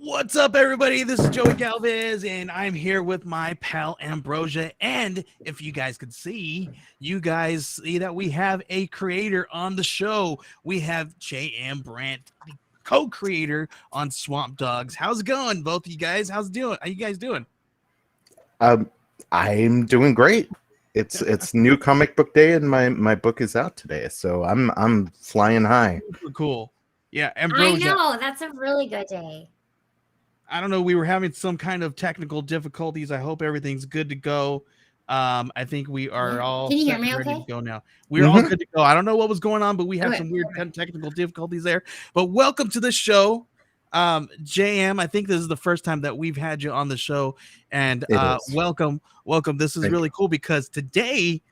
What's up, everybody? This is Joey Galvez, and I'm here with my pal Ambrosha. And if you guys could see, you guys see that we have a creator on the show. We have J.M. Brandt, the co-creator on Swamp Dogs. How's it going, both of you guys? How you guys doing? I'm doing great. It's new comic book day, and my book is out today, so I'm flying high. Super cool. Yeah, Ambrosia. I know, that's a really good day. I don't know. We were having some kind of technical difficulties. I hope everything's good to go. I think we are all Can you hear me okay? ready to go now. We're all good to go. I don't know what was going on, but we had some weird technical difficulties there. But welcome to the show. JM, I think this is the first time that we've had you on the show. And welcome. This is really cool because today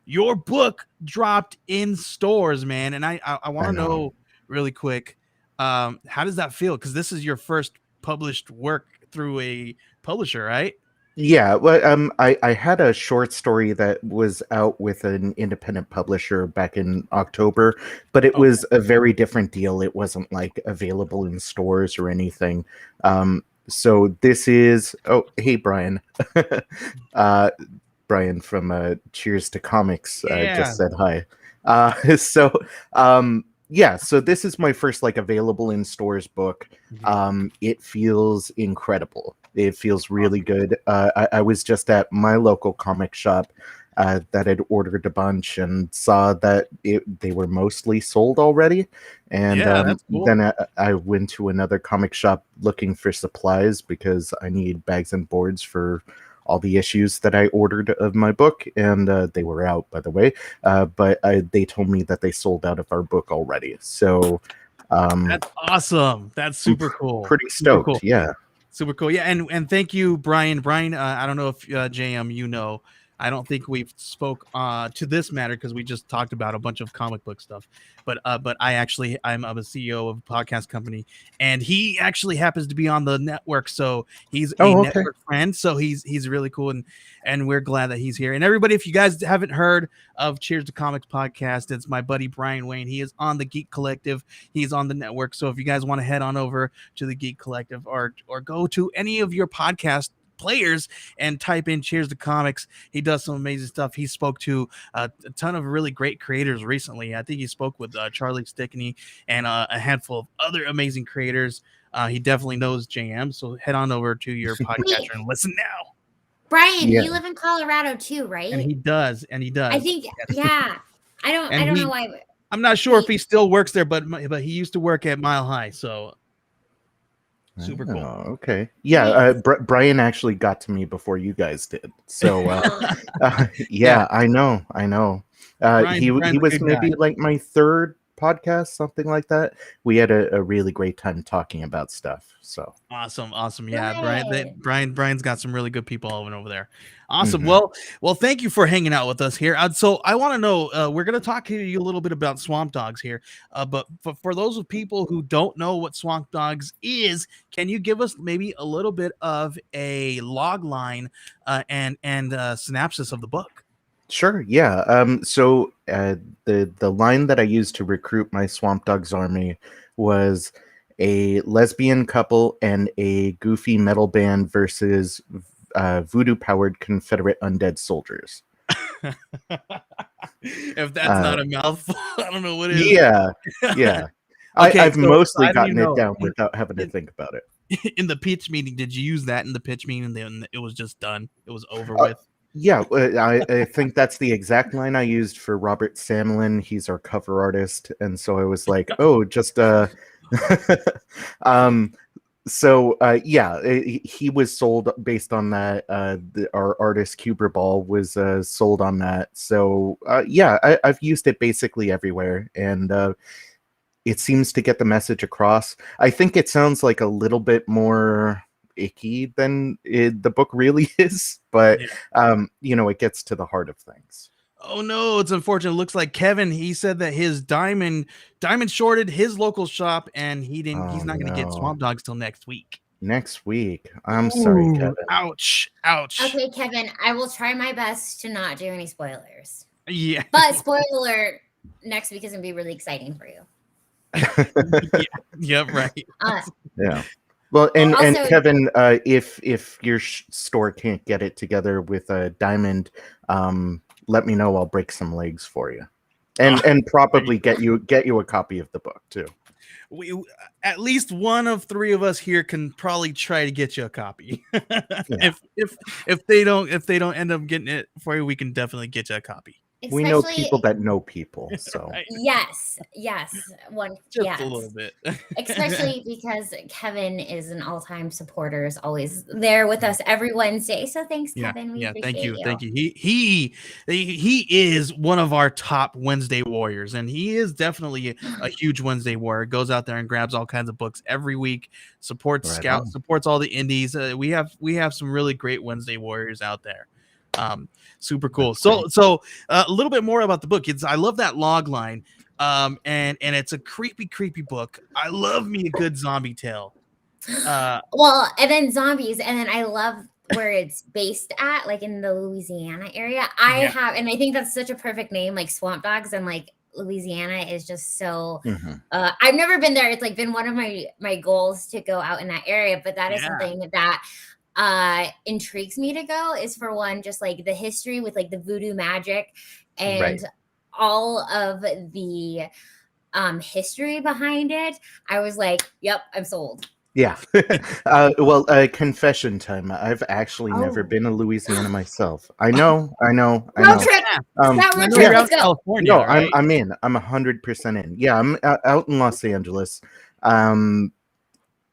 your book dropped in stores, man. And I want to know really quick, how does that feel? Because this is your first published work through a publisher, right? Yeah, well, I had a short story that was out with an independent publisher back in October, but it was a very different deal. It wasn't like available in stores or anything. So this is hey Brian, Brian from Cheers to Comics just said hi. Yeah, so this is my first like available in stores book. It feels incredible. It feels really good. I was just at my local comic shop that had ordered a bunch and saw that they were mostly sold already. And that's cool. Then I went to another comic shop looking for supplies because I need bags and boards for all the issues that I ordered of my book, and they were out, by the way. But they told me that they sold out of our book already. So that's awesome. That's super cool. Pretty stoked. Cool. Yeah. Super cool. Yeah. And thank you, Brian. Brian, I don't know if JM, I don't think we've spoke to this matter because we just talked about a bunch of comic book stuff. But I'm a CEO of a podcast company, and he actually happens to be on the network. So he's a network friend. So he's really cool, and we're glad that he's here. And everybody, if you guys haven't heard of Cheers to Comics podcast, it's my buddy Brian Wayne. He is on the Geek Collective. He's on the network. So if you guys want to head on over to the Geek Collective or go to any of your podcast players and type in Cheers to Comics, he does some amazing stuff. He spoke to a ton of really great creators recently. I think he spoke with Charlie Stickney and a handful of other amazing creators. He definitely knows JM, so head on over to your podcaster and listen now. Brian, you live in Colorado too, right? And he does. I think I don't know why. I'm not sure if he still works there, but he used to work at Mile High, so super cool. Okay. Yeah. Brian actually got to me before you guys did. So, yeah, I know. Brian, he was maybe like my third podcast, something like that. We had a really great time talking about stuff. So awesome. Yeah. Brian's got some really good people over there. Awesome. Well, thank you for hanging out with us here. So I want to know, we're going to talk to you a little bit about Swamp Dogs here. But for those of people who don't know what Swamp Dogs is, can you give us maybe a little bit of a log line and synopsis of the book? Sure. Yeah. So the line that I used to recruit my Swamp Dogs army was a lesbian couple and a goofy metal band versus voodoo-powered Confederate undead soldiers. If that's not a mouthful, I don't know what is. Yeah. Okay, I've mostly gotten it down without having to think about it. In the pitch meeting, did you use that in the pitch meeting? And then it was just done. It was over with. Yeah, I think that's the exact line I used for Robert Samlin. He's our cover artist, and so I was like, "Oh, just he was sold based on that. Our artist Cuber Ball was sold on that. So I've used it basically everywhere, and it seems to get the message across. I think it sounds like a little bit more icky than the book really is, but it gets to the heart of things. Oh no, it's unfortunate. It looks like Kevin, he said that his diamond shorted his local shop, and he's not going to get Swamp Dogs till next week. I'm sorry, Kevin. Ouch. Okay, Kevin, I will try my best to not do any spoilers. Yeah, but spoiler alert, next week is going to be really exciting for you. Yeah, right. Yeah. Well, and Also, Kevin, if your store can't get it together with a Diamond, let me know. I'll break some legs for you, and probably get you a copy of the book too. We at least one of three of us here can probably try to get you a copy. Yeah. If they don't end up getting it for you, we can definitely get you a copy. We know especially people that know people, so Right? yes, Just yes. a little bit. Especially because Kevin is an all-time supporter, is always there with us every Wednesday. So thanks, Yeah, Kevin. We yeah. appreciate Thank you. you. He is one of our top Wednesday warriors, and he is definitely a huge Wednesday warrior. Goes out there and grabs all kinds of books every week. Supports Right Scout, on. supports all the indies. We have some really great Wednesday warriors out there. Super cool. That's great. So a little bit more about the book. I love that log line. And it's a creepy book. I love me a good zombie tale. Well, and then zombies, and then I love where it's based at, like in the Louisiana area. Yeah. And I think that's such a perfect name, like Swamp Dogs, and like Louisiana is just so. Mhm. I've never been there. It's like been one of my goals to go out in that area, but that is Yeah. something that intrigues me to go. Is for one, just like the history with like the voodoo magic and Right. all of the history behind it. I was like, yep, I'm sold. Yeah. Well, confession time. I've actually never Oh. been to Louisiana myself. I know. I Road know. trip. Um, Scott, I road know trip. you're out Let's in go. California, No, right? I'm in. I'm 100% in. Yeah, I'm out in Los Angeles.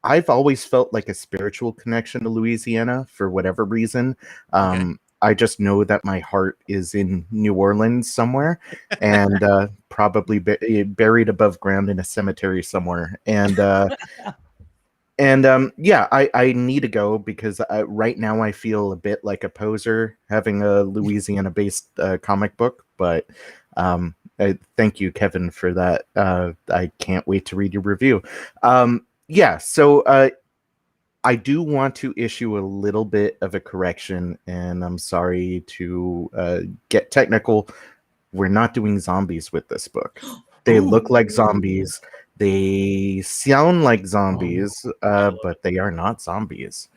I've always felt like a spiritual connection to Louisiana for whatever reason. Okay. I just know that my heart is in New Orleans somewhere, and probably buried above ground in a cemetery somewhere. And yeah, I need to go because right now I feel a bit like a poser having a Louisiana-based comic book. But thank you, Kevin, for that. I can't wait to read your review. Yeah, so I do want to issue a little bit of a correction, and I'm sorry to get technical. We're not doing zombies with this book. They look like zombies. They sound like zombies, but they are not zombies.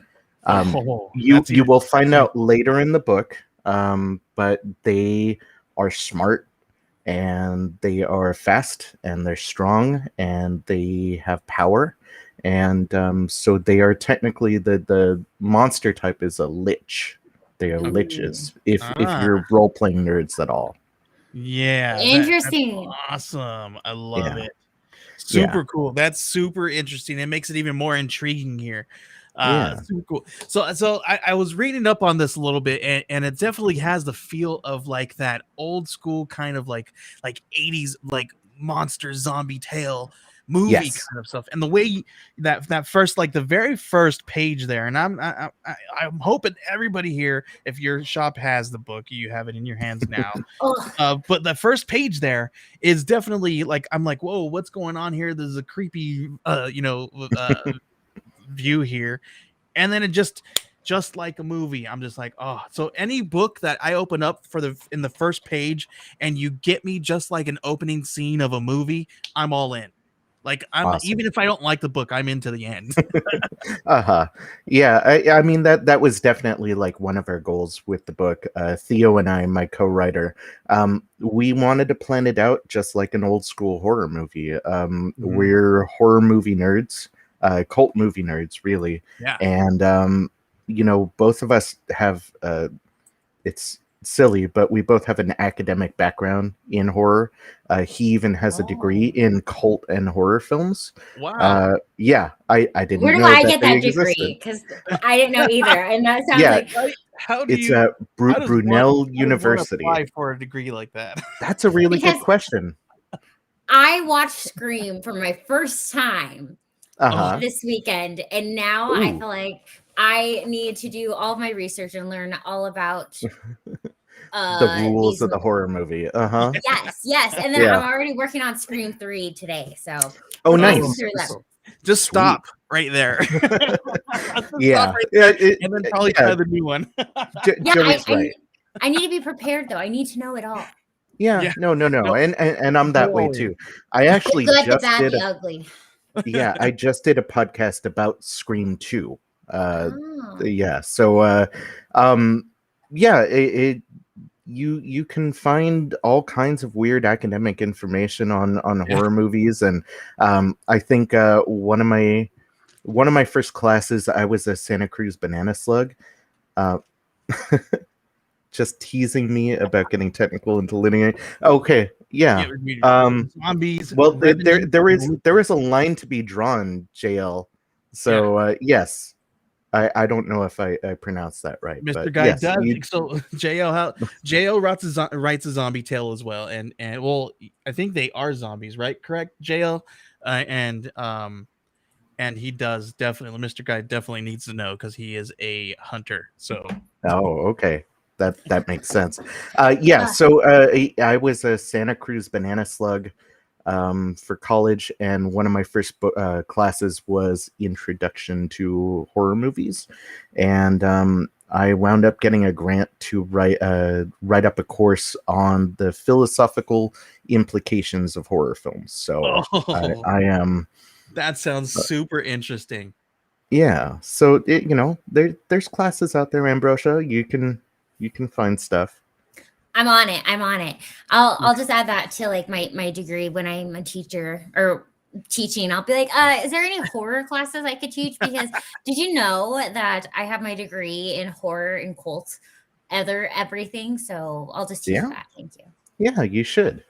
You That's even will find out later in the book, but they are smart and they are fast and they're strong and they have power. And so they are technically the monster type is a lich. They are liches. If you're role playing nerds at all. Yeah, Interesting. that's awesome. I love Yeah. it. Super cool. That's super interesting. It makes it even more intriguing here. Yeah. Super cool. So I was reading up on this a little bit, and it definitely has the feel of like that old school kind of like 80s like monster zombie tale movie Yes. kind of stuff. And the way that first, like the very first page there, and I'm hoping everybody here, if your shop has the book, you have it in your hands now. Oh, But the first page there is definitely like, I'm like, whoa, what's going on here? There's a creepy view here. And then it just like a movie, I'm just like, oh. So any book that I open up in the first page and you get me just like an opening scene of a movie, I'm all in. Like Awesome. even if I don't like the book, I'm into the end. Yeah, I mean that was definitely like one of our goals with the book. Theo and I, my co-writer, we wanted to plan it out just like an old school horror movie. We're horror movie nerds, cult movie nerds, really. Yeah. And both of us have it's silly, but we both have an academic background in horror. He even has a degree in cult and horror films. Wow. Yeah, I didn't where do know I that get they that degree? existed. Because I didn't know either. And that sounds Yeah. like How do It's you at how does one- Brunel how does one University. apply for a degree like that? That's a really Because- good question. I watched Scream for my first time this weekend, and now I Ooh. feel like I need to do all my research and learn all about The rules of the horror movie. Yes. And then I'm already working on Scream 3 today. So Oh, we're nice. working through that. Just stop right there. Yeah. Stop right there, and then probably try the new one. Joey's right. I need to be prepared though. I need to know it all. Yeah. No. No. And I'm that way too. I actually The good, the just bad, did the ugly. Yeah, I just did a podcast about Scream 2. Oh. Yeah, so um, yeah, you can find all kinds of weird academic information on Yeah. horror movies, and I think one of my first classes, I was a Santa Cruz banana slug. Uh, just teasing me about getting technical into linear. Okay, yeah. Zombies, Well, Revenant, there is a line to be drawn, JL. yeah. So yes, I don't know if I pronounced that right, Mr. but Guy yes, does. So JL writes a zombie tale as well, and well, I think they are zombies, right? Correct, JL, and he does definitely. Mr. Guy definitely needs to know because he is a hunter. So Oh, okay. That makes sense. Yeah, Uh, so I was a Santa Cruz banana slug for college, and one of my first classes was Introduction to Horror Movies, and I wound up getting a grant to write up a course on the philosophical implications of horror films. So oh, I am. that sounds super interesting. Yeah, so there's classes out there, Ambrosha. You can find stuff. I'm on it. I'm on it. I'll just add that to like my degree when I'm a teacher or teaching. I'll be like, is there any horror classes I could teach? Because did you know that I have my degree in horror and cult, everything? So I'll just teach Yeah, that. Thank you. yeah, you should.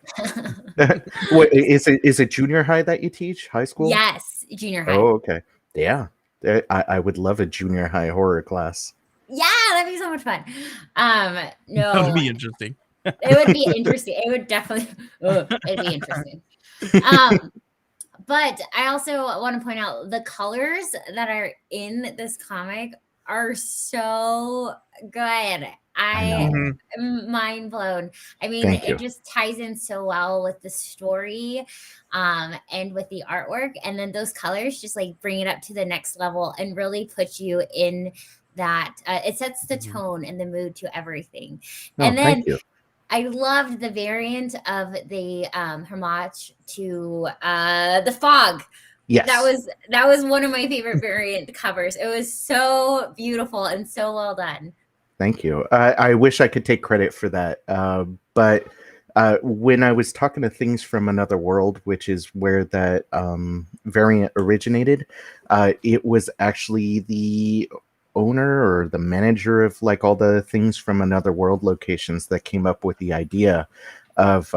What is it junior high that you teach? High school? Yes, junior high. Oh, okay. Yeah. I would love a junior high horror class. Yeah, that'd be so much fun. That would No, be interesting. it would be interesting. It would definitely, it'd be interesting. But I also want to point out the colors that are in this comic are so good. I I know. Mhm. am mind blown. I mean, Thank it you. just ties in so well with the story, and with the artwork. And then those colors just like bring it up to the next level and really put you in that. It sets the Mhm. tone and the mood to everything. No, And thank then you. I loved the variant of the homage to the fog. Yes. That was one of my favorite variant covers. It was so beautiful and so well done. Thank you. I wish I could take credit for that. But when I was talking to Things from Another World, which is where that variant originated, it was actually the owner or the manager of like all the Things from Another World locations that came up with the idea of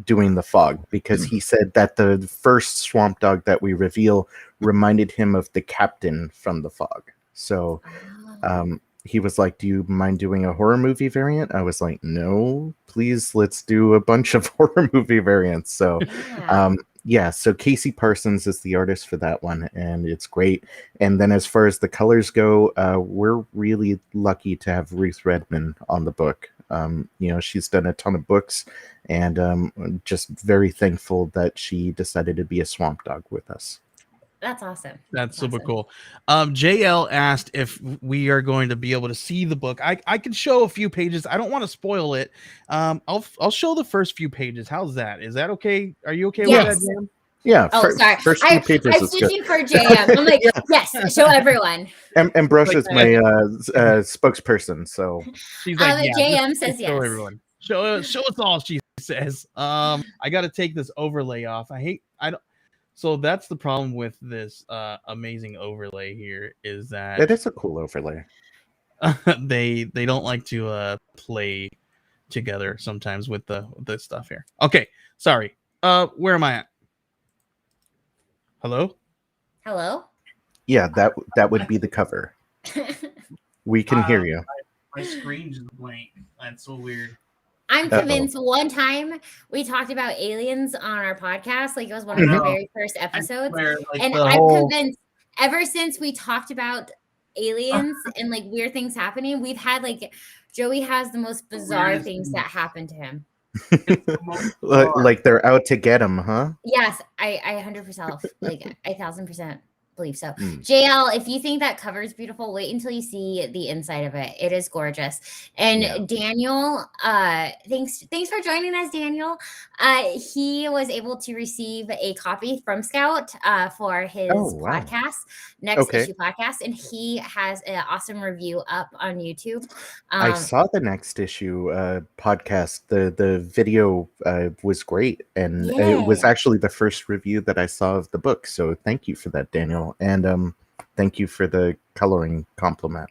doing the fog, because he said that the first swamp dog that we reveal reminded him of the captain from the fog. So he was like, "Do you mind doing a horror movie variant?" I was like, "No, please, let's do a bunch of horror movie variants." So, Yeah. yeah, so Casey Parsons is the artist for that one, and it's great. And then as far as the colors go, we're really lucky to have Ruth Redman on the book. She's done a ton of books, and just very thankful that she decided to be a swamp dog with us. That's awesome. That's super Awesome. cool. JL asked if we are going to be able to see the book. I can show a few pages. I don't want to spoil it. I'll show the first few pages. How's that? Is that okay? Are you okay with that, Yes. Jam? Yeah, Oh, sorry. first few pages I'm is good. switching for JM. I'm like, yes, show everyone. Ambrosia's Like, my spokesperson, so She's like, yeah, JM just says show yes. everyone. Show us all. She says. I got to take this overlay off. I don't. So that's the problem with this amazing overlay here is that it is a cool overlay. they don't like to play together sometimes with the stuff here. Okay, sorry. Where am I at? Hello? Hello? Yeah, that would be the cover. We can hear you. My screen just blank. That's so weird. I'm Uh-oh. convinced one time we talked about aliens on our podcast, like it was one of the very first episodes. And I'm convinced ever since we talked about aliens and like weird things happening, we've had like Joey has the most bizarre things that happen to him. Like they're out to get him, huh? Yes, I 100% like 1,000% believe so. Mm. JL, if you think that cover is beautiful, wait until you see the inside of it. It is gorgeous. And Yeah. Daniel, thanks for joining us, Daniel. He was able to receive a copy from Scout for his Oh, wow. podcast, Next Okay. Issue podcast, and he has an awesome review up on YouTube. I saw the Next Issue podcast. The video was great, and it was Yeah. actually the first review that I saw of the book. So thank you for that, Daniel, and thank you for the coloring compliment.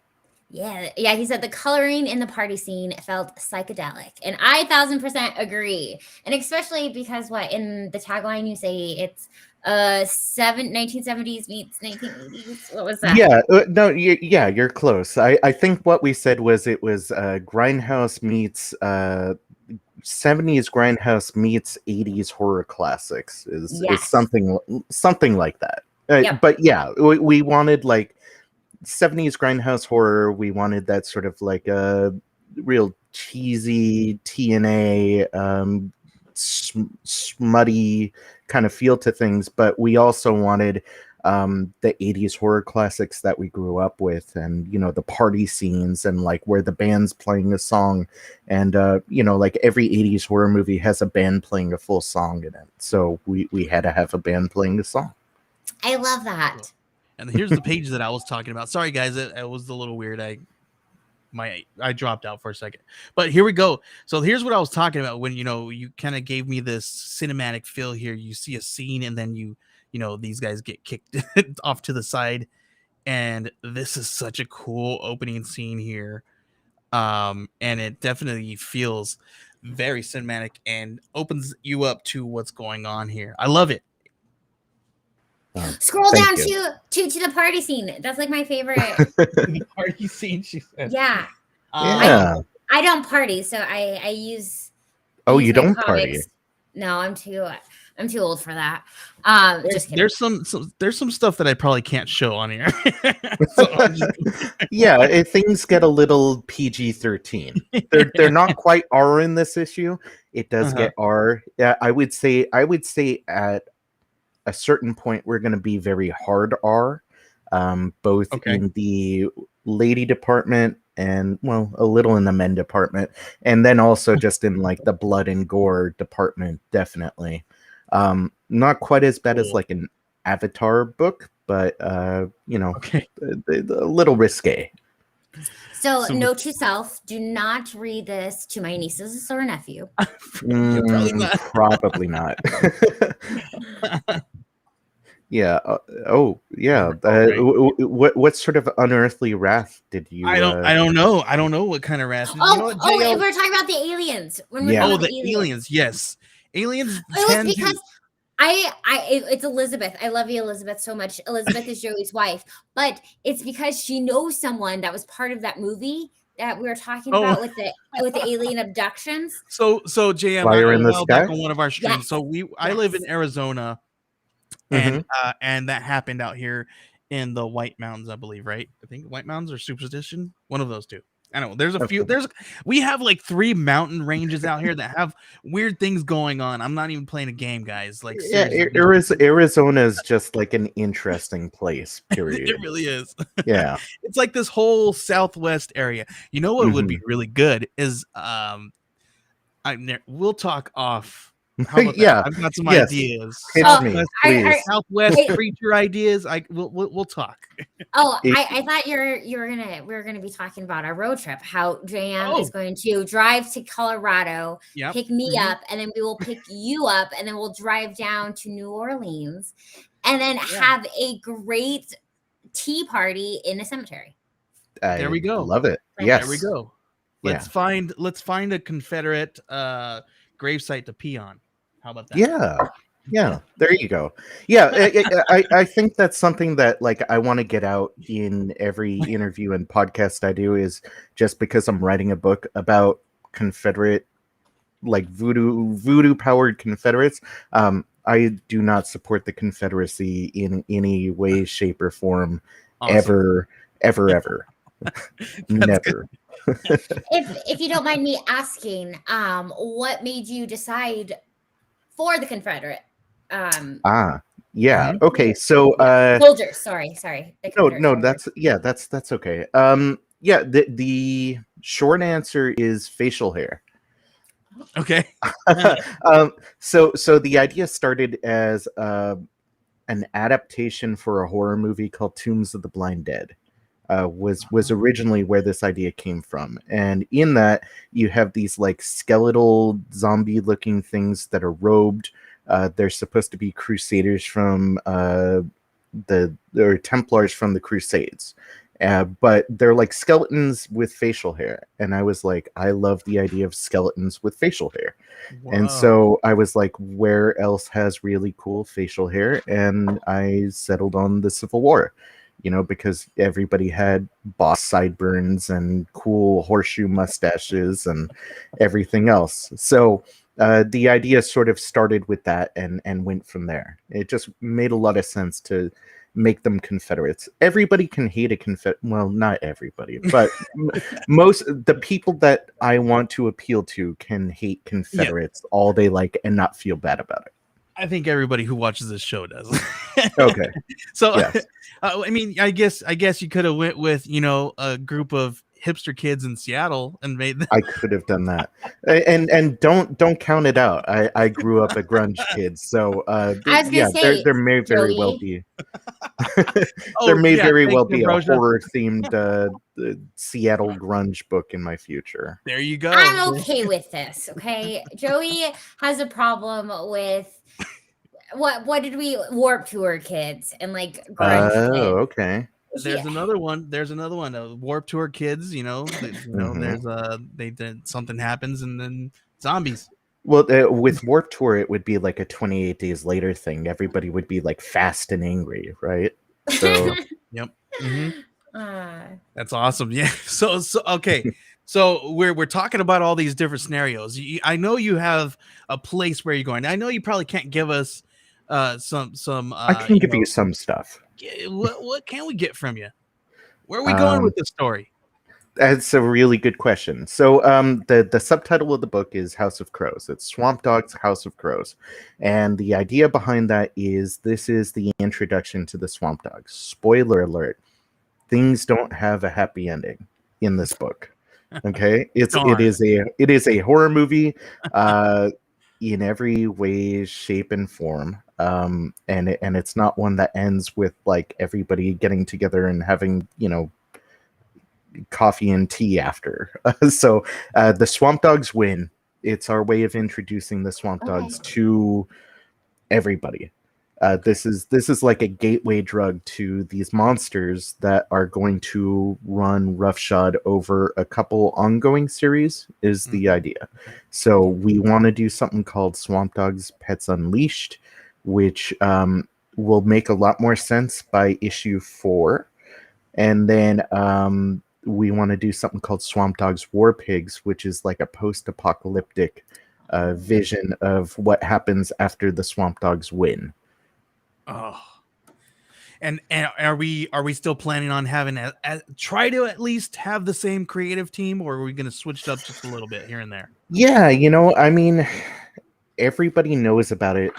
Yeah, he said the coloring in the party scene felt psychedelic, and I 1000% agree. And especially because what in the tagline you say it's 1970s meets 1980s. What was that? Yeah, no, yeah, you're close. I think what we said was it was Grindhouse meets 70s Grindhouse meets 80s horror classics is Yes. something like that. Yep. But yeah, we wanted like 70s Grindhouse horror. We wanted that sort of like a real cheesy TNA smutty kind of feel to things, but we also wanted the 80s horror classics that we grew up with, and you know, the party scenes, and like where the band's playing a song, and you know, like every 80s horror movie has a band playing a full song in it, so we had to have a band playing a song. I love that. And here's the page that I was talking about. Sorry guys, it was a little weird. I dropped out for a second, but here we go. So here's what I was talking about when, you know, you kind of gave me this cinematic feel here. You see a scene and then you know, these guys get kicked off to the side, and this is such a cool opening scene here. And it definitely feels very cinematic and opens you up to what's going on here. I love it. Scroll down Thank to the party scene. That's like my favorite. The party scene, she said. Yeah. Yeah. I don't party, so I use. Oh, use you my don't comics. party? No, I'm too old for that. Just kidding. There's some stuff that I probably can't show on here. So Yeah, things get a little PG-13. They're not quite R in this issue. It does get R. Yeah, I would say at a certain point we're going to be very hard R, both in the lady department and, well, a little in the men department, and then also just in like the blood and gore department, definitely. Not quite as bad as like an Avatar book, but you know, a little risque. So note to self: do not read this to my nieces or nephew. Probably not. Yeah. Yeah. What sort of unearthly wrath did you? I don't know. I don't know what kind of wrath. Oh, you know what, we were talking about the aliens. The aliens. Yes, aliens. It was because it's Elizabeth. I love you, Elizabeth, so much. Elizabeth is Joey's wife, but it's because she knows someone that was part of that movie that we were talking about with the alien abductions. So JM, Fire in the Sky? back on one of our streams. Yes. So I live in Arizona, and that happened out here in the White Mountains, I believe, right? I think White Mountains or Superstition, one of those two. I don't know. There's a few. We have like 3 mountain ranges out here that have weird things going on. I'm not even playing a game, guys. Like, yeah, Arizona is just like an interesting place. Period. It really is. Yeah, it's like this whole Southwest area. You know what would be really good is we'll talk off. How about that? I've got some ideas. Southwest creature ideas. We'll talk. I thought we were gonna be talking about our road trip. How JM is going to drive to Colorado, pick me up, and then we will pick you up, and then we'll drive down to New Orleans, and then have a great tea party in a cemetery. There we go. Love it. Yes. There we go. Let's find a Confederate gravesite to pee on. How about that? Yeah, there you go. Yeah, I think that's something that like I want to get out in every interview and podcast I do, is just because I'm writing a book about Confederate, like voodoo powered Confederates. I do not support the Confederacy in any way, shape, or form. Awesome. Ever. Never. If you don't mind me asking, what made you decide for the Confederate? Yeah. Mhm. Okay. So Soldiers. Sorry. The no, Confederate no, soldiers. that's okay. Yeah, the short answer is facial hair. Okay. So the idea started as an adaptation for a horror movie called Tombs of the Blind Dead. Was originally where this idea came from, and in that you have these like skeletal zombie looking things that are robed. They're supposed to be crusaders from they're Templars from the Crusades, but they're like skeletons with facial hair. And I was like, I love the idea of skeletons with facial hair. And Whoa. so I was like, where else has really cool facial hair? And I settled on the Civil War, because everybody had boss sideburns and cool horseshoe mustaches and everything else. So the idea sort of started with that and went from there. It just made a lot of sense to make them Confederates. Everybody can hate a Confederate. Well, not everybody, but most the people that I want to appeal to can hate Confederates all they like and not feel bad about it. I think everybody who watches this show does. Okay. So, Yes. I mean, I guess you could have went with a group of hipster kids in Seattle and made them. I could have done that, and don't count it out. I grew up a grunge kid, so I was gonna say, there may very well Joey. be there Oh may yeah, very thank well you, be a Ambrosha. horror themed Seattle grunge book in my future. There you go. I'm okay with this. Okay, Joey has a problem with what did we Warp Tour kids and like grunge Oh, kids. okay. There's another one. There's another one. Warp Tour kids. Mhm. There's they did something happens and then zombies. Well, with Warp Tour, it would be like a 28 Days Later thing. Everybody would be like fast and angry, right? So Yep. hmm Uh, That's awesome. Yeah. So okay. So we're talking about all these different scenarios. I know you have a place where you're going. I know you probably can't give us some I can give you some stuff. what can we get from you? Where are we going with this story? That's a really good question. So the subtitle of the book is House of Crows. It's Swamp Dog's House of Crows. And the idea behind that is this is the introduction to the Swamp Dogs. Spoiler alert. Things don't have a happy ending in this book. Okay? It is a horror movie in every way, shape, and form. And it's not one that ends with like everybody getting together and having, coffee and tea after. So the Swamp Dogs win. It's our way of introducing the Swamp Dogs to everybody. This is like a gateway drug to these monsters that are going to run roughshod over a couple ongoing series is the idea. So we want to do something called Swamp Dogs Pets Unleashed, which will make a lot more sense by issue 4. And then we want to do something called Swamp Dogs War Pigs, which is like a post-apocalyptic vision of what happens after the Swamp Dogs win. Oh, and are we still planning on having try to at least have the same creative team, or are we going to switch it up just a little bit here and there? Yeah, I mean, everybody knows about it.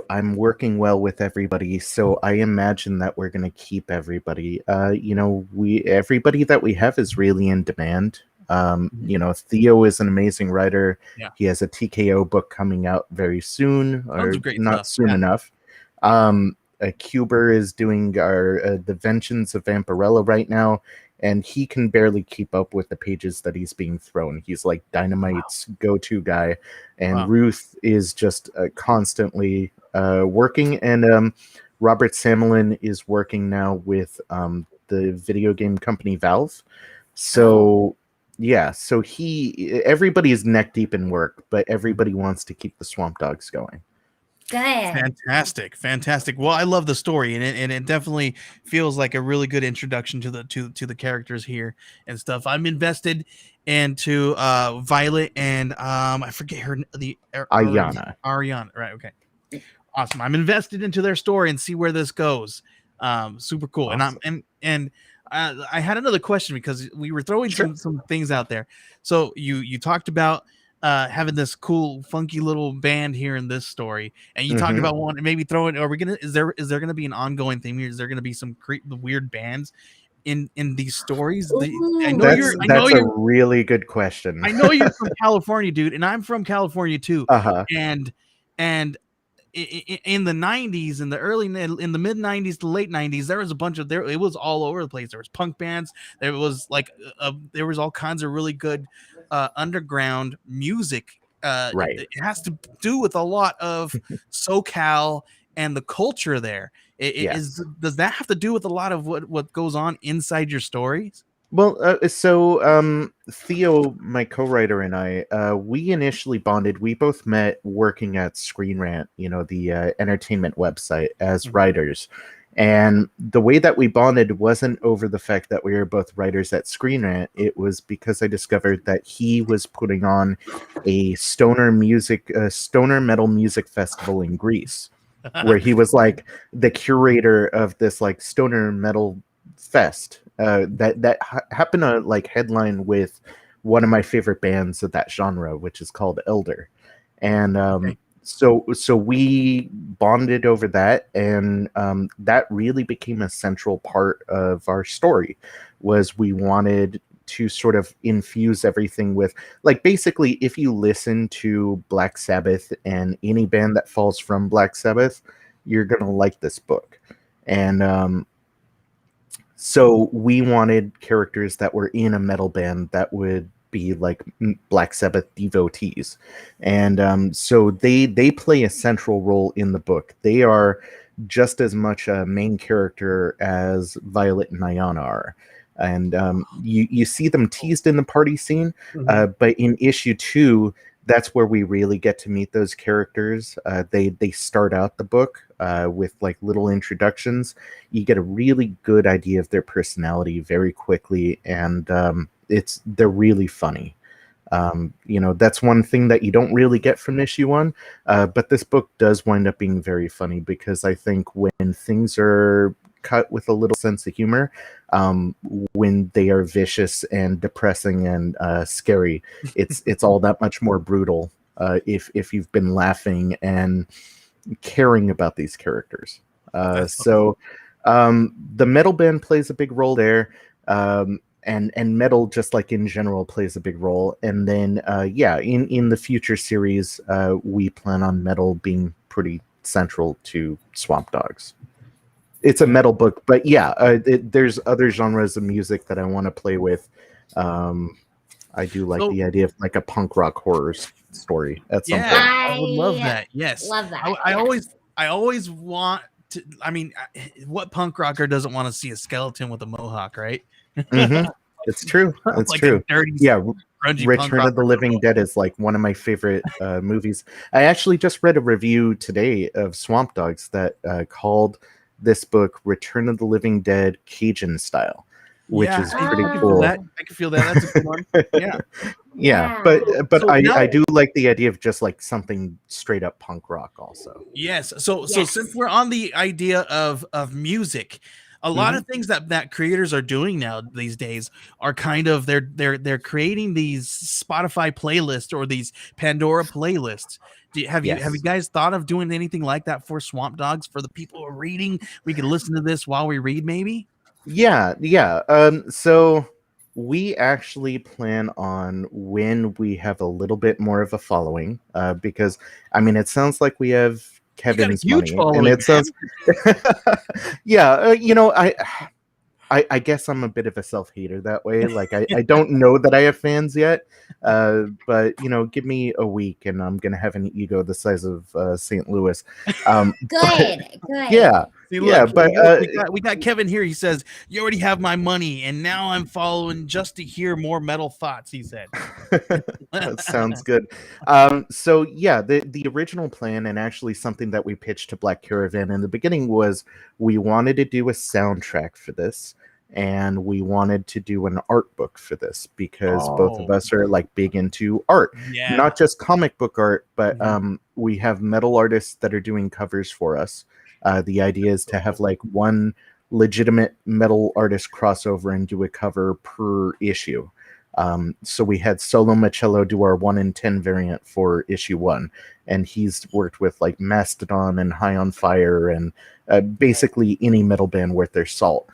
I'm working well with everybody, so I imagine that we're going to keep everybody. Everybody that we have is really in demand. Theo is an amazing writer. Yeah. He has a TKO book coming out very soon, or not soon enough. Cuber is doing our the Vengeance of Vampirella right now, and he can barely keep up with the pages that he's being thrown. He's like Dynamite's go-to guy, and Ruth is just constantly working. And Robert Samelin is working now with the video game company Valve. So so everybody is neck deep in work, but everybody wants to keep the Swamp Dogs going. Good. Fantastic. Well, I love the story, and it definitely feels like a really good introduction to the characters here and stuff. I'm invested into Violet and I forget her Ariana. Right. Okay. Awesome. I'm invested into their story and see where this goes. Super cool. Awesome. And I had another question because we were throwing some things out there. So you talked about having this cool, funky little band here in this story, and you talked Mhm. about one, maybe throw it. Are we gonna? Is there gonna be an ongoing theme here? Is there gonna be some weird bands in these stories? Ooh. That's a really good question. I know you're from California, dude, and I'm from California too. Uh-huh. And in the 90s, in the mid 90s to late 90s, there was a bunch of it was all over the place. There was punk bands, there was like there was all kinds of really good underground music. Right. It has to do with a lot of SoCal and the culture there. Yeah. Does that have to do with a lot of what goes on inside your stories? Well, Theo, my co-writer, and I, we initially bonded. We both met working at Screen Rant, the entertainment website, as writers. And the way that we bonded wasn't over the fact that we were both writers at Screen Rant. It was because I discovered that he was putting on a stoner metal music festival in Greece, where he was like the curator of this like stoner metal fest that happened to like headline with one of my favorite bands of that genre, which is called Elder. And Okay. so we bonded over that, and that really became a central part of our story. Was we wanted to sort of infuse everything with, like, basically, if you listen to Black Sabbath and any band that falls from Black Sabbath, you're gonna like this book. And so we wanted characters that were in a metal band that would be like Black Sabbath devotees, and so they play a central role in the book. They are just as much a main character as Violet and Ayana are, and you see them teased in the party scene, but in issue 2, that's where we really get to meet those characters. They start out the book with like little introductions. You get a really good idea of their personality very quickly, and they're really funny. That's one thing that you don't really get from issue 1, but this book does wind up being very funny, because I think when things are cut with a little sense of humor, when they are vicious and depressing and scary, it's all that much more brutal if you've been laughing and caring about these characters. So the metal band plays a big role there, and metal, just like in general, plays a big role. And then in the future series, we plan on metal being pretty central to Swamp Dogs. It's a metal book, but there's other genres of music that I want to play with. I do like the idea of like a punk rock horror story at some point. I would love that. Yes, love that. I always want to. I mean, what punk rocker doesn't want to see a skeleton with a mohawk, right? It's true. It's like true. a dirty, grungy punk Return of the Living Dead is like one of my favorite movies. I actually just read a review today of Swamp Dogs that called this book "Return of the Living Dead Cajun Style," which is pretty cool. I can feel that. That's a good one. Yeah. But I do like the idea of just like something straight up punk rock also. Yes. So since we're on the idea of music, a lot of things that creators are doing now these days are kind of they're creating these Spotify playlists or these Pandora playlists. Have you guys thought of doing anything like that for Swamp Dogs, for the people who are reading? We could listen to this while we read, maybe. Yeah. So we actually plan on, when we have a little bit more of a following, because I mean, it sounds like we have Kevin's money, and it sounds I guess I'm a bit of a self-hater that way. Like I don't know that I have fans yet, but give me a week and I'm gonna have an ego the size of St. Louis. Good. Yeah. See, look, but we got Kevin here. He says, "You already have my money, and now I'm following just to hear more metal thoughts." He said, "That sounds good." So the original plan, and actually something that we pitched to Black Caravan in the beginning, was we wanted to do a soundtrack for this, and we wanted to do an art book for this, because both of us are like big into art, not just comic book art, but we have metal artists that are doing covers for us. The idea is to have like one legitimate metal artist crossover and do a cover per issue. So we had Solo Michello do our 1 in 10 variant for issue 1, and he's worked with like Mastodon and High on Fire and basically any metal band worth their salt.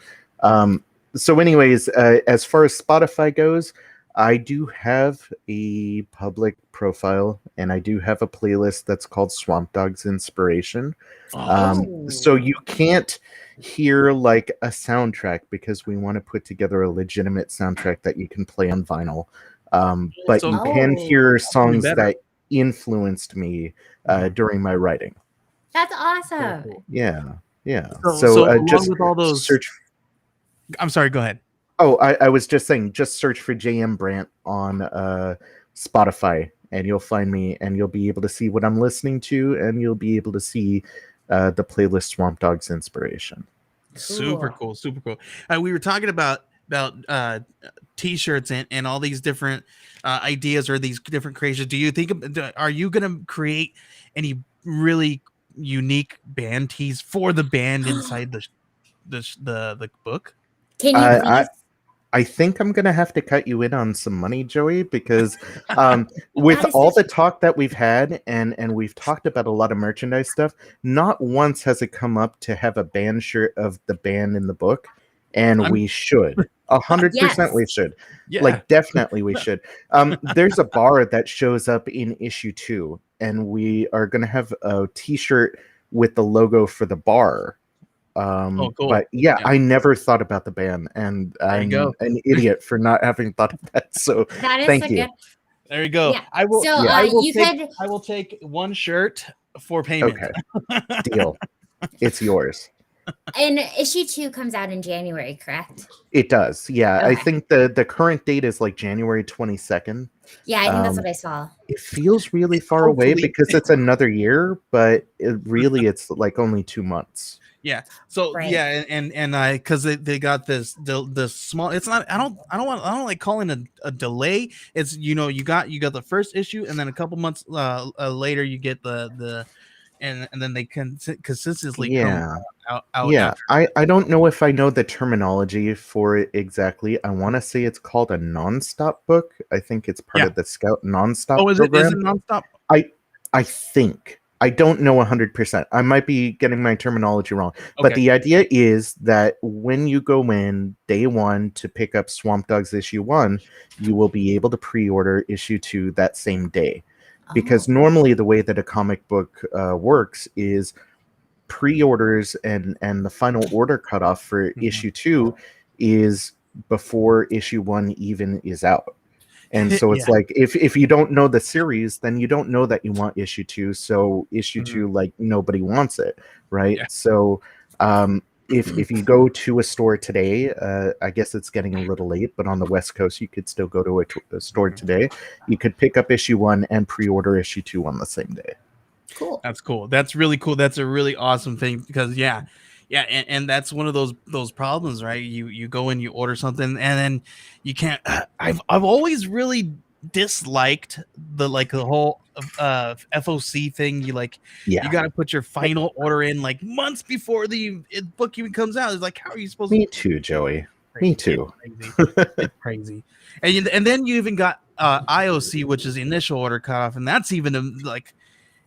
So anyways, as far as Spotify goes, I do have a public profile, and I do have a playlist that's called Swamp Dog's Inspiration. So you can't hear like a soundtrack because we want to put together a legitimate soundtrack that you can play on vinyl. But So you cool. can hear songs better. that influenced me during my writing. That's awesome. Yeah. So along just with all those, search. I'm sorry. Go ahead. Oh, I was just saying, just search for J.M. Brandt on Spotify, and you'll find me, and you'll be able to see what I'm listening to, and you'll be able to see the playlist Swamp Dog's Inspiration. Super cool. We were talking about t-shirts and all these different ideas or these different creations. Do you think, are you going to create any really unique band tees for the band inside the book? Can you please? I think I'm going to have to cut you in on some money, Joey, because with all the talk that we've had, and we've talked about a lot of merchandise stuff, not once has it come up to have a band shirt of the band in the book, and we should. 100% we should. Yeah. Like, definitely we should. There's a bar that shows up in issue 2, and we are going to have a t-shirt with the logo for the bar. Cool. But yeah, I never thought about the band, and I'm an idiot for not having thought of that. So That is thank you. good. There you go. Yeah. I will. So, I you will take one shirt for payment. Okay, deal. It's yours. And issue 2 comes out in January, correct? It does. Yeah, Okay. I think the current date is like January 22nd. Yeah, I think that's what I saw. It feels really far away because it's another year, but it's like only 2 months. Yeah. So yeah, and because they got this small. It's not. I don't like calling it a delay. It's you got the first issue, and then a couple months later you get the and then they can consistently come out. Yeah, I don't know if I know the terminology for it exactly. I want to say it's called a nonstop book. I think it's part of the Scout nonstop program. Is it nonstop? I think. I don't know 100%. I might be getting my terminology wrong. Okay. But the idea is that when you go in day 1 to pick up Swamp Dogs issue 1, you will be able to pre-order issue 2 that same day. Because normally the way that a comic book works is pre-orders and the final order cutoff for issue 2 is before issue 1 even is out. And so it's like if you don't know the series, then you don't know that you want issue 2. So issue 2, like nobody wants it, right? Yeah. So if you go to a store today, I guess it's getting a little late, but on the West Coast, you could still go to a store today. You could pick up issue 1 and pre-order issue 2 on the same day. Cool. That's cool. That's really cool. That's a really awesome thing because and that's one of those problems, right? You go and you order something and then you can't. I've always really disliked the whole FOC thing. You got to put your final order in like months before the book even comes out. It's like, how are you supposed to? Me too, Joey. Me too. It's crazy. And then you even got IOC, which is the initial order cutoff, and that's even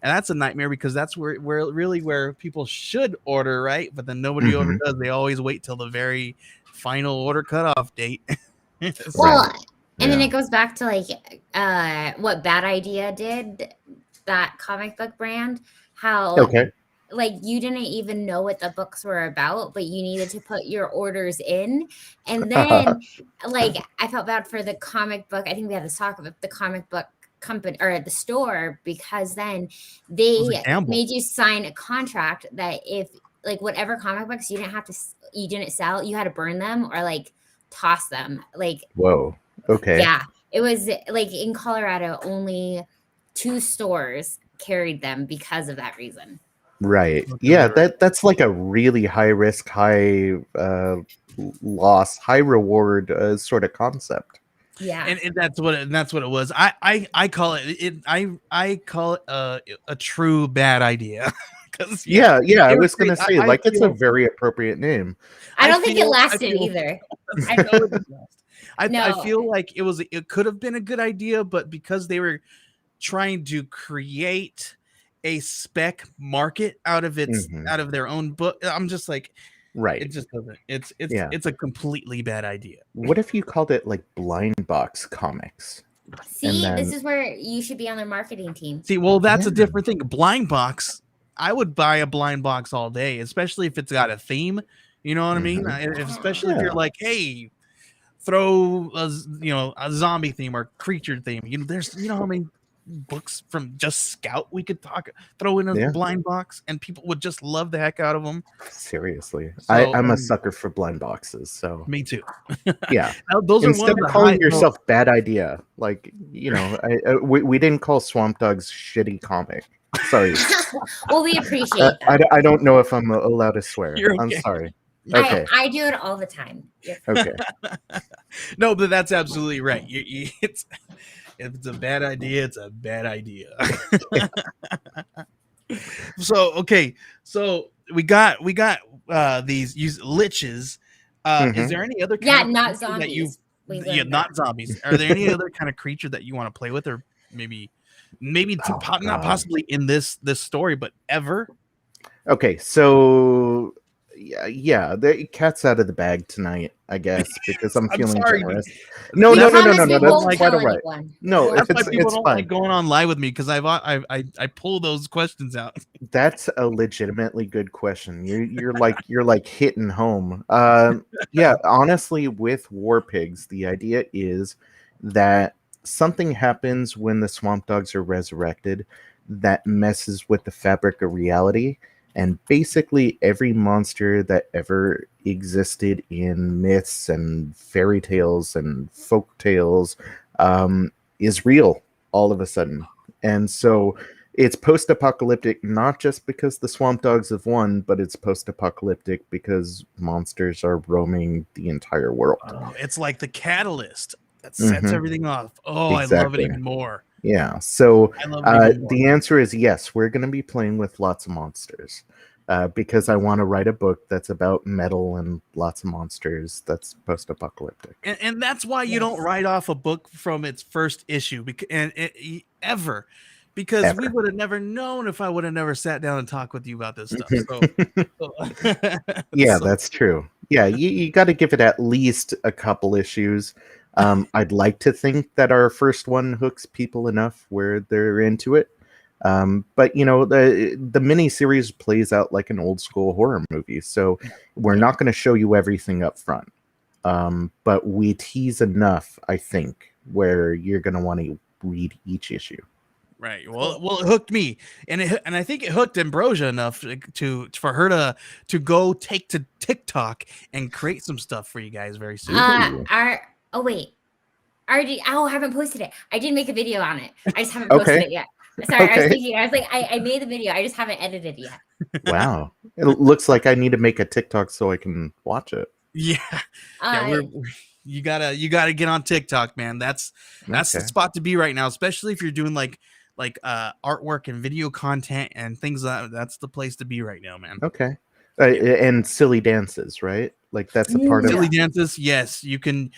and that's a nightmare because that's where people should order, right? But then nobody order does. They always wait till the very final order cutoff date. And then it goes back to what Bad Idea did, that comic book brand, how you didn't even know what the books were about, but you needed to put your orders in. And then I felt bad for the comic book. I think we had this talk about the comic book company or at the store, because then they made you sign a contract that if whatever comic books you didn't sell, you had to burn them or toss them. Whoa. Okay. Yeah. It was in Colorado, only 2 stores carried them because of that reason. Right. Yeah, that's like a really high risk, high loss, high reward sort of concept. Yeah, and that's what it was. I call it I call it a true bad idea 'Cause, Yeah, I it was was gonna great. say, like, it's a very appropriate name. I I don't think it feel- I lasted feel- either. I know it didn't last. I No. feel like it could have been a good idea, but because they were trying to create a spec market out of Mhm. out of their own book, I'm just like, it Right. just doesn't. Yeah. It's a completely bad idea. What if you called it, like, Blind Box Comics? See, then- this is where you should be on their marketing team. See, well, that's a Yeah. different thing. Blind box, I would buy a blind box all day, especially if it's got a theme. You know what I mean? Especially if you're Yeah. like, hey, throw a zombie theme or creature theme. There's how many books from just Scout we could throw in a Yeah. blind box, and people would just love the heck out of them. Seriously. So, I'm a sucker for blind boxes, so Me too. yeah. Now, those are one Instead of of the calling high yourself Bad Idea, like, we didn't call Swamp Dogs shitty comic. Sorry. Well, we appreciate I, that. I don't know if I'm allowed to swear. You're I'm okay. sorry. Okay. I do it all the time. Okay. No, but that's absolutely right. If it's a bad idea, it's a bad idea. So we got these liches. Is there any other kind of not creature that you zombies. We learned not that. zombies? Are there any other kind of creature that you want to play with, or maybe Oh, not God. possibly in this story, but ever? Okay, so yeah, the cat's out of the bag tonight, I guess, because I'm I'm feeling sorry, generous. No, We no, promise no, we that's won't quite tell all right. anyone. No, That's why people it's don't fine. like going on live with me, because I pull those questions out. That's a legitimately good question. You're like hitting home. Yeah, honestly, with War Pigs, the idea is that something happens when the Swamp Dogs are resurrected that messes with the fabric of reality, and basically every monster that ever existed in myths and fairy tales and folk tales is real all of a sudden. And so it's post-apocalyptic not just because the Swamp Dogs have won, but it's post-apocalyptic because monsters are roaming the entire world. Oh, it's like the catalyst that sets everything off. Oh, I love Exactly. it even more. Yeah, so I love it even more. the answer is yes, we're going to be playing with lots of monsters because I want to write a book that's about metal and lots of monsters that's post-apocalyptic. And that's why you don't write off a book from its first issue, ever. Because we would have never known if I would have never sat down and talked with you about this stuff. Yeah, So- that's true. Yeah, you got to give it at least a couple issues. I'd like to think that our first one hooks people enough where they're into it. But the mini series plays out like an old school horror movie, so we're not going to show you everything up front. But we tease enough, I think, where you're going to want to read each issue. Right. Well, it hooked me, and I think it hooked Ambrosia enough for her to go take to TikTok and create some stuff for you guys very soon. I haven't posted it. I did make a video on it. I just haven't posted it yet. Sorry, Okay. I was thinking. I was like, I made the video. I just haven't edited it yet. Wow, it looks like I need to make a TikTok so I can watch it. Yeah. You gotta get on TikTok, man. That's the spot to be right now, especially if you're doing like artwork and video content and things that's the place to be right now, man. Okay. And silly dances, right? Like that's a part of silly dances. Yes, you can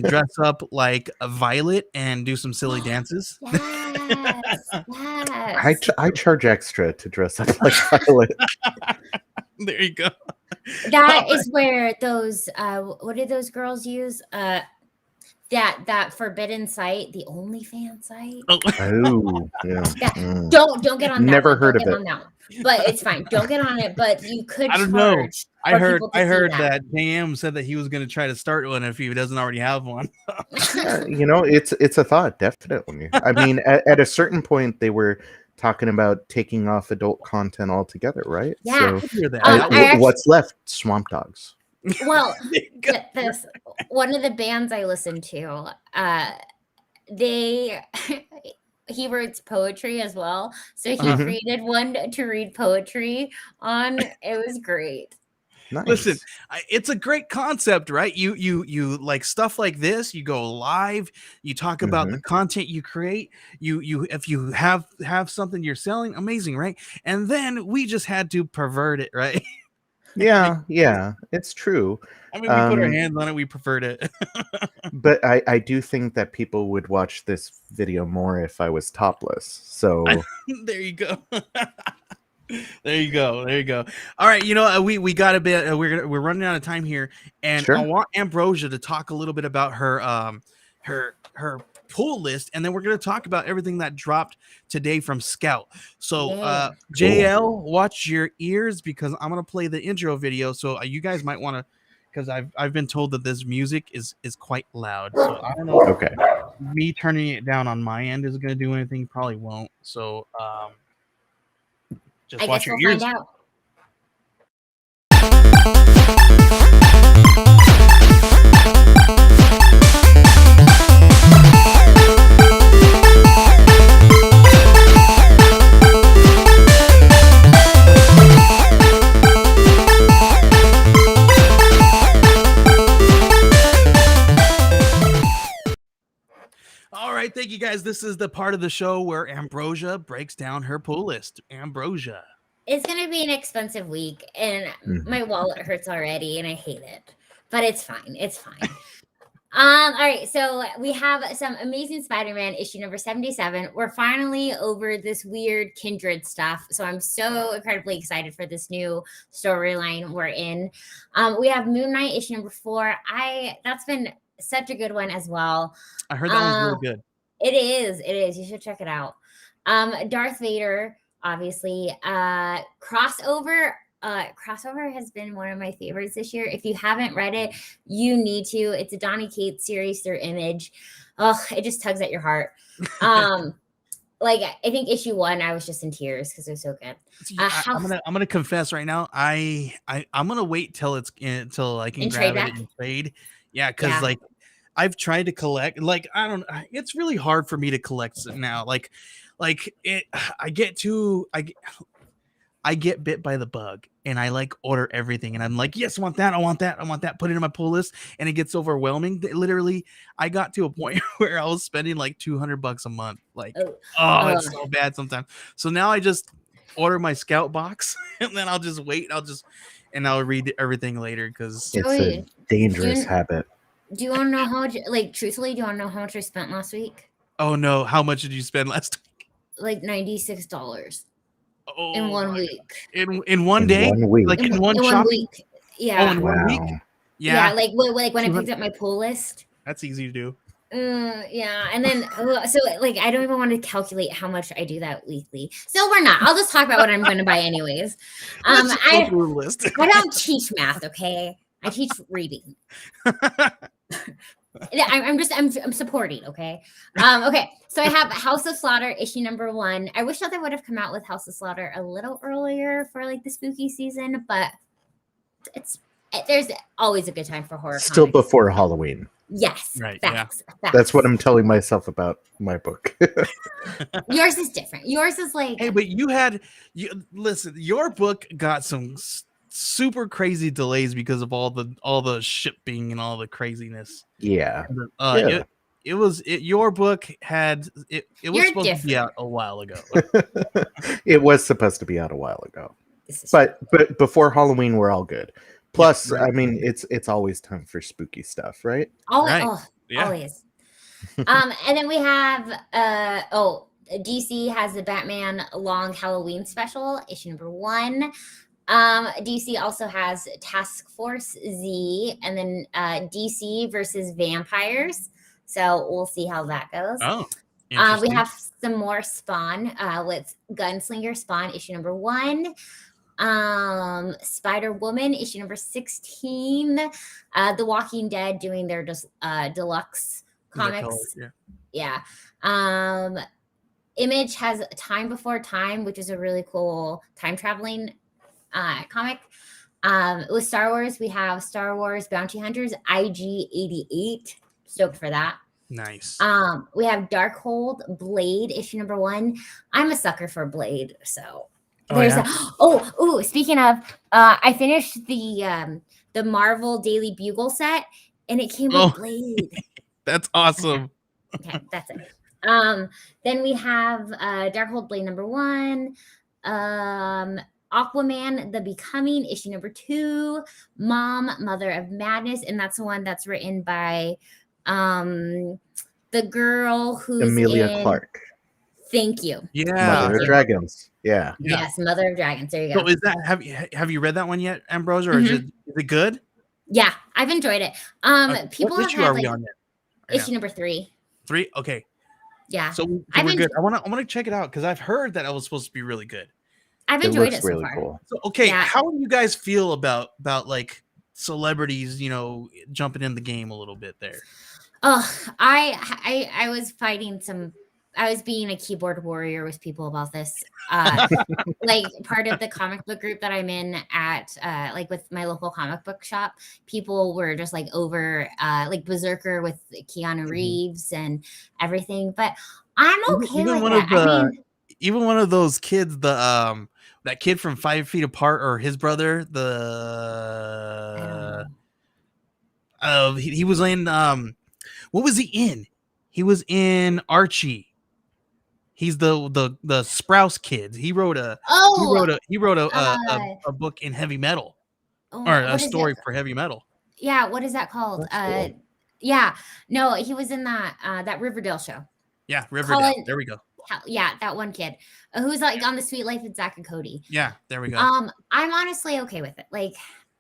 dress up like a Violet and do some silly dances. Yes. I charge extra to dress up like Violet. There you go. That is where those what did those girls use? That forbidden site, the OnlyFans site. Oh, Yeah. Don't get on that. Never one. heard Don't of get it. on that one. But it's fine. Don't get on it. But you could. I don't know. charge I for heard people to see that JM said that he was going to try to start one if he doesn't already have one. It's a thought, definitely. I mean, at a certain point, they were talking about taking off adult content altogether, right? Yeah. So Hear that. what's left? Swamp Dogs. Well, this one of the bands I listen to, he writes poetry as well. So he created one to read poetry on. It was great. Nice. Listen, it's a great concept, right? You like stuff like this. You go live. You talk about the content you create. You if you have something you're selling, amazing, right? And then we just had to pervert it, right? Yeah, yeah, it's true. I mean, we put our hands on it. We preferred it. But I do think that people would watch this video more if I was topless. So There you go. There you go. There you go. All right, we got a bit. We're running out of time here, and Sure. I want Ambrosia to talk a little bit about her pull list, and then we're going to talk about everything that dropped today from Scout. So, JL, watch your ears because I'm going to play the intro video. So you guys might want to, because I've been told that this music is quite loud. So I don't know. Okay. If me turning it down on my end is going to do anything. Probably won't. So just watch your ears. Find out. All right, thank you guys. This is the part of the show where Ambrosia breaks down her pull list. Ambrosia. It's going to be an expensive week, and my wallet hurts already, and I hate it. But it's fine. It's fine. All right, so we have some Amazing Spider-Man issue number 77. We're finally over this weird Kindred stuff, so I'm so incredibly excited for this new storyline we're in. We have Moon Knight issue number 4. That's been such a good one as well. I heard that one's really good. It is. You should check it out. Darth Vader, obviously. Crossover has been one of my favorites this year. If you haven't read it, you need to. It's a Donny Cates series through Image. Oh, it just tugs at your heart. Like I think issue 1, I was just in tears because it was so good. I'm gonna confess right now. I'm gonna wait till I can grab it in trade. Yeah, because like I've tried to collect. Like it's really hard for me to collect now. I get bit by the bug and I like order everything and I'm like, yes, I want that, put it in my pull list, and it gets overwhelming. Literally, I got to a point where I was spending like $200 a month. Like, it's so bad sometimes. So now I just order my Scout box and then I'll just wait. I'll read everything later because it's a dangerous habit. Do you want to know how much, truthfully, do you want to know how much I spent last week? Oh no, how much did you spend last week? Like $96. In 1 week. In one day? 1 week. Like in one week. Yeah. Oh, in 1 week? Yeah, like when I picked up my pull list. That's easy to do. Yeah, and then so I don't even want to calculate how much I do that weekly. So we're not. I'll just talk about what I'm going to buy anyways. I don't teach math, okay? I teach reading. I'm supporting, okay? Okay, so I have House of Slaughter issue number 1. I wish that they would have come out with House of Slaughter a little earlier for the spooky season, but there's always a good time for horror. Still comics. Before Halloween. Yes, right. Facts. That's what I'm telling myself about my book. Yours is different. Yours is hey, but listen, your book got some super crazy delays because of all the shipping and all the craziness. Yeah. Your book had it was supposed different. to be out a while ago. It was supposed to be out a while ago. But before Halloween we're all good. Plus, I mean, it's always time for spooky stuff, right? Always. And then we have DC has the Batman Long Halloween special, issue number 1. DC also has Task Force Z, and then DC versus Vampires. So we'll see how that goes. Oh, we have some more Spawn with Gunslinger Spawn, issue number 1. Spider-Woman issue number 16. The Walking Dead doing their deluxe comics. Image has Time Before Time, which is a really cool time traveling comic. With Star Wars, we have Star Wars Bounty Hunters IG-88. Stoked for that. Nice. We have Darkhold Blade issue number 1. I'm a sucker for Blade, so Oh There's yeah. speaking of, I finished the Marvel Daily Bugle set, and it came with Oh, Blade. that's awesome. Okay, that's it. Then we have Darkhold Blade #1, Aquaman: The Becoming, issue #2, Mom, Mother of Madness, and that's the one that's written by the girl who's Emilia in. Clarke, Thank you. Yeah. Mother of Dragons. Yeah. Yeah. Yes, Mother of Dragons. There you go. So is that have you read that one yet, Ambrosia, or is it good? Yeah, I've enjoyed it. People what have issue had are we like on there? Right issue #3. 3? Okay. Yeah, So I've we're en- good. I want to check it out because I've heard that it was supposed to be really good. I've It enjoyed looks it so really far. cool. So okay, Yeah. how do you guys feel about like celebrities, jumping in the game a little bit there? Oh, I was fighting some. I was being a keyboard warrior with people about this. Like part of the comic book group that I'm in at, like with my local comic book shop, people were just like over, like Berserker with Keanu Reeves and everything. But I'm okay Even with one that. of I mean, even one of those kids, that kid from 5 Feet Apart, or his brother, I don't know. he was in what was he in? He was in Archie. He's the Sprouse kid. He wrote a a book in heavy metal, or a What is story it? for heavy metal. Yeah, what is that called? That's cool. Yeah, no, he was in that Riverdale show. Yeah, Riverdale. Colin, There we go. yeah, that one kid who's like on The Sweet Life of Zach and Cody. Yeah, there we go. I'm honestly okay with it. Like,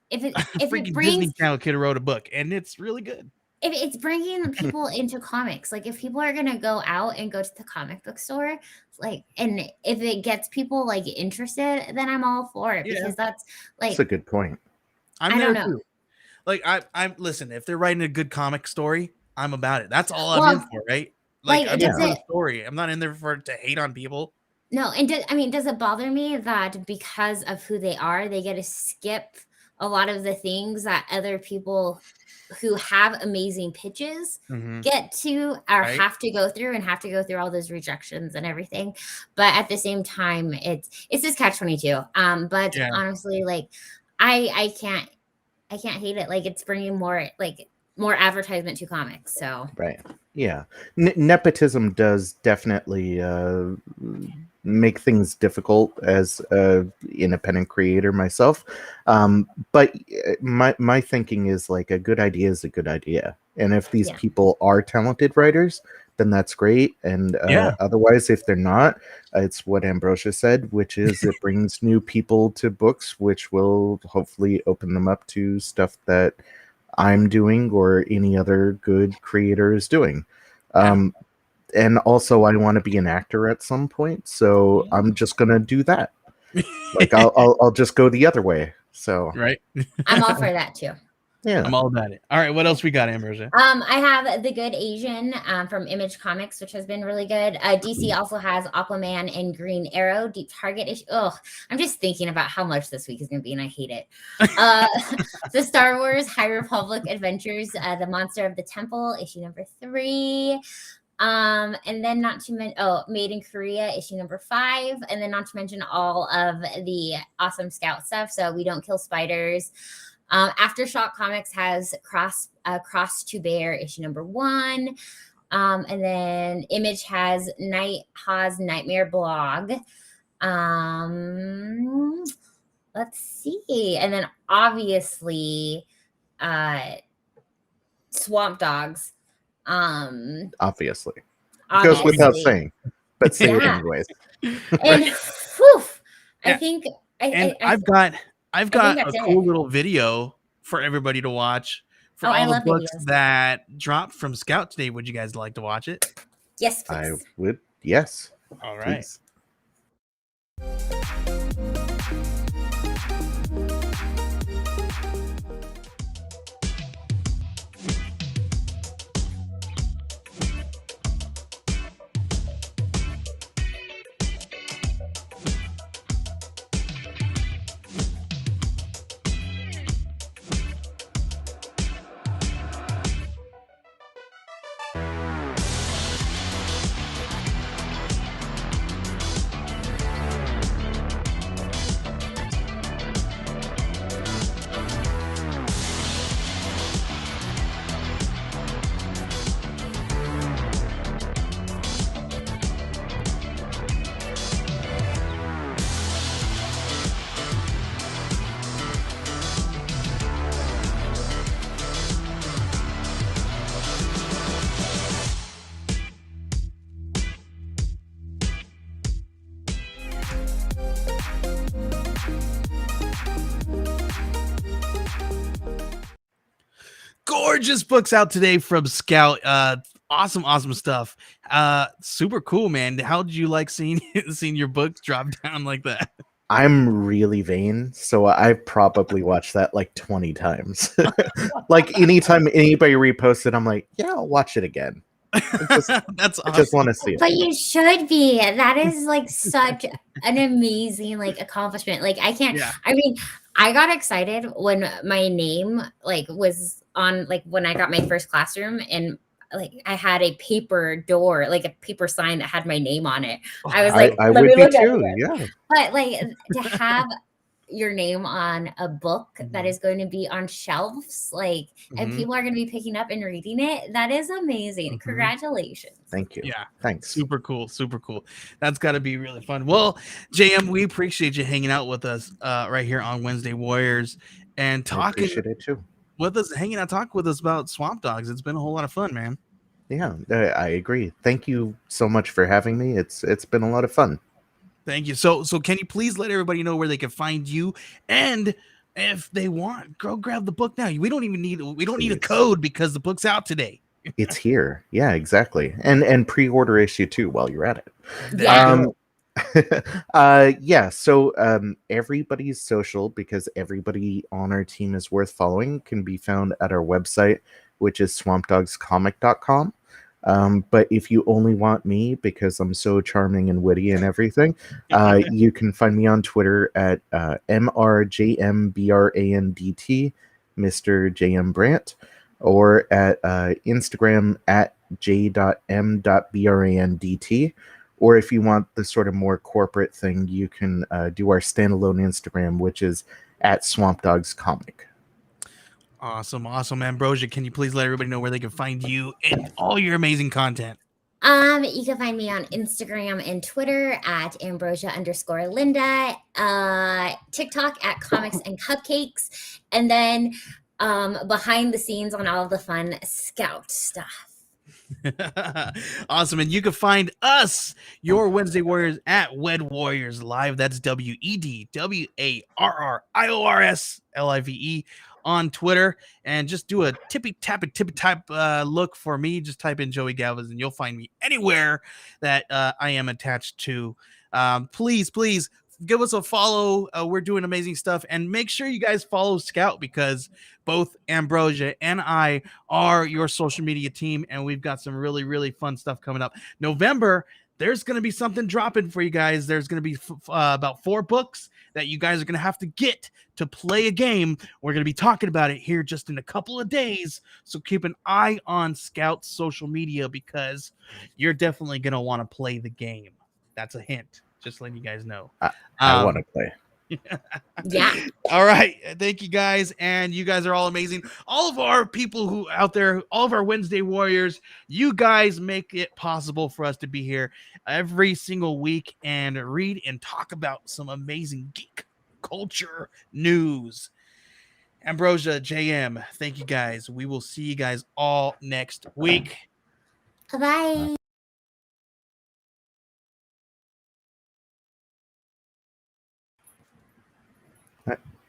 if it Freaking brings Disney Channel kid wrote a book, and it's really good. if it's bringing people into comics, like if people are gonna go out and go to the comic book store, like, and if it gets people like interested, then I'm all for it, Yeah. because that's like, That's a good point. I'm I there don't know. too. Like I'm listen, if they're writing a good comic story, I'm about it. That's all I'm Well, in for, right? Like, like, I'm in does for the it? story. I'm not in there for to hate on people. No, and does it bother me that because of who they are, they get to skip a lot of the things that other people who have amazing pitches get to, or Right. have to go through, and have to go through all those rejections and everything. But at the same time, it's this catch-22. But Yeah. honestly, like, I can't hate it. Like, it's bringing more advertisement to comics. So Right. Yeah. Nepotism does definitely make things difficult as a independent creator myself. But my thinking is like a good idea is a good idea. And if these Yeah. people are talented writers, then that's great. And otherwise, if they're not, it's what Ambrosha said, which is it brings new people to books, which will hopefully open them up to stuff that I'm doing or any other good creator is doing. And also I want to be an actor at some point, so I'm just gonna do that. Like I'll just go the other way. So Right. I'm all for that too. yeah. I'm all about it. All right, what else we got, Ambrosia? I have The Good Asian from Image Comics, which has been really good. DC also has Aquaman and Green Arrow, Deep Target issue. Oh, I'm just thinking about how much this week is going to be, and I hate it. The Star Wars High Republic Adventures, The Monster of the Temple, issue #3. And then not to mention, Made in Korea, issue #5. And then not to mention all of the awesome Scout stuff. So We Don't Kill Spiders. Aftershock Comics has Cross to Bear, issue #1. And then Image has Ha's Nightmare Blog. Let's see. And then obviously Swamp Dogs. Obviously. It goes without saying. But say it anyways. And whew, I think I've got a cool little video for everybody to watch for all the books that dropped from Scout today. Would you guys like to watch it? Yes, please. I would. Yes. All right. Please. gorgeous books out today from Scout. Awesome stuff. Super cool, man. How did you like seeing your books drop down like that? I'm really vain, so I've probably watched that like 20 times. Like anytime anybody reposts it, I'm like, yeah, I'll watch it again. That's I just awesome. want to see it. But you should be. That is like such an amazing like accomplishment. Like I can't. Yeah. I mean, I got excited when my name like was on like when I got my first classroom and like I had a paper door, like a paper sign that had my name on it. I was like, I let would me be look at too. it. Yeah. But like to have your name on a book that Mhm. is going to be on shelves, like, and Mhm. people are going to be picking up and reading it. That is amazing. Mhm. Congratulations. Thank you. Yeah. Thanks. Super cool. That's got to be really fun. Well, JM, we appreciate you hanging out with us right here on Wednesday Warriors and I talking appreciate it too. with us, hanging out, talking with us about Swamp Dogs. It's been a whole lot of fun, man. Yeah, I agree. Thank you so much for having me. It's been a lot of fun. Thank you. So can you please let everybody know where they can find you, and if they want, go grab the book now. We don't need a Please. code because the book's out today. It's here. Yeah, exactly. And pre-order issue too while you're at it. Yeah. Yeah, so everybody's social, because everybody on our team is worth following, can be found at our website, which is swampdogscomic.com. But if you only want me because I'm so charming and witty and everything, you can find me on Twitter at MRJMBRANDT, Mr. JM Brandt, or at Instagram at j.m.brandt. Or if you want the sort of more corporate thing, you can do our standalone Instagram, which is at Swamp Dogs Comic. Awesome. Ambrosia, can you please let everybody know where they can find you and all your amazing content? You can find me on Instagram and Twitter at Ambrosia_Linda, TikTok at Comics and Cupcakes, and then behind the scenes on all of the fun Scout stuff. Awesome. And you can find us, your Wednesday Warriors, at Wed Warriors Live. That's WEDWARRIORSLIVE on Twitter. And just do a tippy type look for me. Just type in Joey Galvez and you'll find me anywhere that I am attached to. Please give us a follow. We're doing amazing stuff. And make sure you guys follow Scout, because both Ambrosia and I are your social media team, and we've got some really fun stuff coming up. November, there's going to be something dropping for you guys. There's going to be about 4 books that you guys are going to have to get to play a game. We're going to be talking about it here just in a couple of days. So keep an eye on Scout's social media, because you're definitely going to want to play the game. That's a hint. Just letting you guys know. I want to play. Yeah. All right. Thank you guys. And you guys are all amazing. All of our people who out there, all of our Wednesday Warriors, you guys make it possible for us to be here every single week and read and talk about some amazing geek culture news. Ambrosia, JM, thank you guys. We will see you guys all next week. Bye.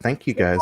Thank you guys.